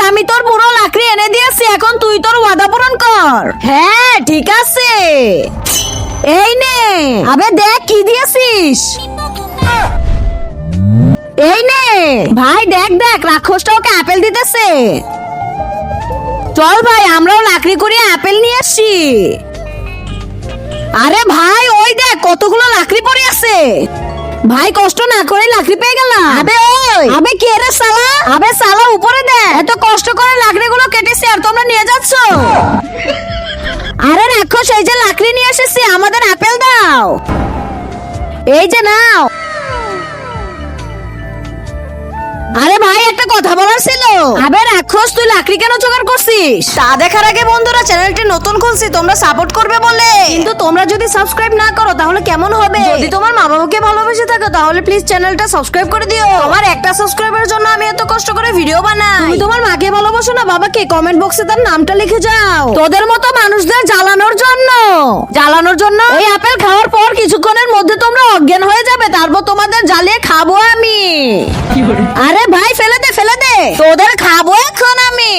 আমি তোর পুরো লাকড়ি এনে দিয়েছি, এখন তুই তোর ওয়াদা পূরণ কর। হ্যাঁ ঠিক আছে, এই নে। আবে দেখ কি দিয়েছিস। এই নে ভাই, দেখ দেখ রাক্ষসটা ওকে আপেল দিতেছে। চল ভাই, আমরাও লাকড়ি করে আপেল নিয়ে আসছি। আরে ভাই ওই দেখ কতগুলো লাকড়ি পড়ে আছে। ভাই কষ্ট না করে লাকড়ি পেয়ে গেলাম। আবে ওই, আবে কে রে সালা? আবে সালা উপরে দেখ, এত কষ্ট করে লাকড়িগুলো কেটেছি আর তোমরা নিয়ে যাচ্ছ। আরে রাক্ষস, এই যে লাকড়ি নিয়ে এসেছি, আমাদের আপেল দাও। এই যে নাও। আরে ভাই একটা কথা বলার ছিল। আবে রাক্ষস, তুই লাকড়ি কেন জোগাড় করছিস? তা দেখার আগে বন্ধুরা, চ্যানেলটি নতুন খুলছি, তোমরা সাপোর্ট করবে বলে। কিন্তু তোমরা যদি সাবস্ক্রাইব না করো তাহলে কেমন হবে? যদি তোমার মা বাবাকে ভালোবেসে থাকো তাহলে প্লিজ চ্যানেলটা সাবস্ক্রাইব করে দিও। আমার একটা সাবস্ক্রাইবের জন্য আমি এত কষ্ট করে ভিডিও বানাই। তুমি তোমার মাকে ভালোবাসো না বাবাকে? কমেন্ট বক্সে তার নামটা লিখে যাও। তোদের মতো মানুষদের জ্বালানোর জন্য এই আপেল খাওয়ার পর কিছুক্ষণের মধ্যে তোমরা অজ্ঞান হয়ে যাবে, তারপর তোমাদের জ্বালিয়ে খাবো আমি। আরে ভাই ফেলে দে, তোদের খাবো এখন আমি।